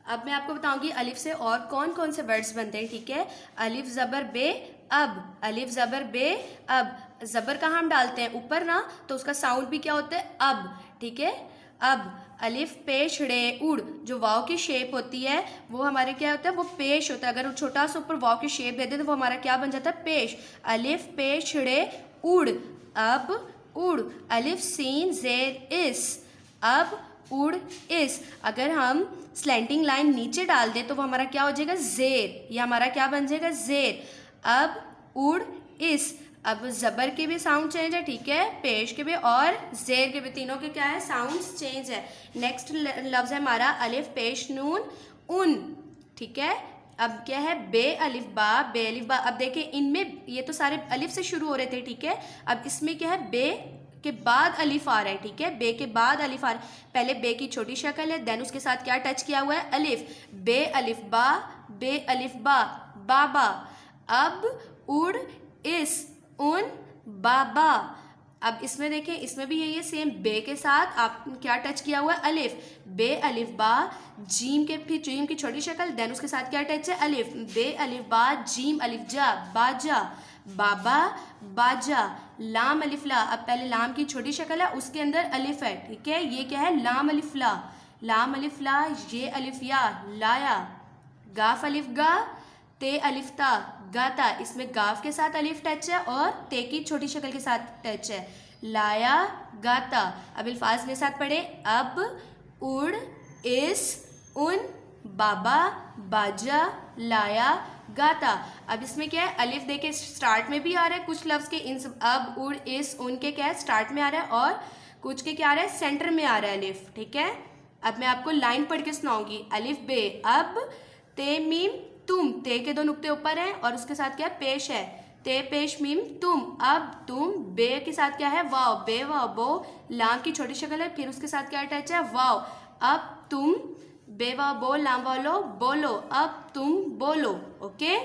अब मैं आपको बताऊंगी अलिफ से और कौन कौन से वर्ड्स बनते हैं, ठीक है। अलिफ ज़बर बे अब, अलिफ ज़बर बे अब, ज़बर कहाँ हम डालते हैं, ऊपर ना, तो उसका साउंड भी क्या होता है, अब, ठीक है। अब अलिफ पेश रे उड़, जो वाव की शेप होती है वो हमारे क्या होता है, वो पेश होता है। अगर छोटा सा ऊपर वाव की शेप दे दे तो वो हमारा क्या बन जाता है, पेश। अलिफ पेश रे उड़, अब उड़। अलिफ सीन जेर इस, अब उड़ इस। अगर हम स्लैंटिंग लाइन नीचे डाल दें तो वो हमारा क्या हो जाएगा, जेर। ये हमारा क्या बन जाएगा, जेर। अब उड़ इस। अब ज़बर के भी साउंड चेंज है, ठीक है, पेश के भी और जेर के भी, तीनों के क्या है, साउंड्स चेंज है। नेक्स्ट लफ्ज़ है हमारा अलिफ पेश नून उन, ठीक है। अब क्या है, बे अलिफ बा, बे अलिफ बा। अब देखिए इनमें ये तो सारे अलिफ से शुरू हो रहे थे, ठीक है। अब इसमें क्या है, बे के बाद अलिफ आ रहा है, ठीक है, बे के बाद अलिफ आ रहा है। पहले बे की छोटी शक्ल है, देन उसके साथ क्या टच किया हुआ है, अलिफ। बे अलिफ बा, बे अलिफ बा, बाबा। अब उड़ इस उन बाबा। अब इसमें देखें, इसमें भी यही है सेम, बे के साथ आप क्या टच किया हुआ है, अलिफ। बे अलिफ बा, जीम के फिर जीम की छोटी शक्ल, देन उसके साथ क्या टच है, अलिफ। बे अलिफ बा, जीम अलिफ जा, बाजा, बाबा बाजा। लाम अलिफ ला, अब पहले लाम की छोटी शक्ल है, उसके अंदर अलिफ है, ठीक है, ये क्या है, लाम अलिफ ला, लाम अलिफ ला, ये अलिफ या, लाया। गाफ अलिफ गा, ते अलिफ ता, गाता। इसमें गाफ के साथ अलिफ टच है और ते की छोटी शक्ल के साथ टच है, लाया गाता। अब अल्फाज मेरे साथ पढ़े, अब उड़ इस उन बाबा बाजा लाया गाता। अब इसमें क्या है, अलिफ देखे स्टार्ट में भी आ रहा है, कुछ लफ्ज़ के इन अब उड़ इस उनके क्या है, स्टार्ट में आ रहा है, और कुछ के क्या आ रहा है, सेंटर में आ रहा है अलिफ, ठीक है। अब मैं आपको लाइन पढ़ के सुनाऊंगी। अलिफ बे अब, ते मीम तुम, ते के दो नुक्ते ऊपर हैं और उसके साथ क्या है, पेश है, ते पेश मीम तुम। अब तुम, बे के साथ क्या है, वाव, बे वाव बो। लाम की छोटी शक्ल है, फिर उसके साथ क्या अटैच है, वाव। अब तुम, बे वाव बो, लाम वाव लो, बोलो। अब तुम बोलो, ओके।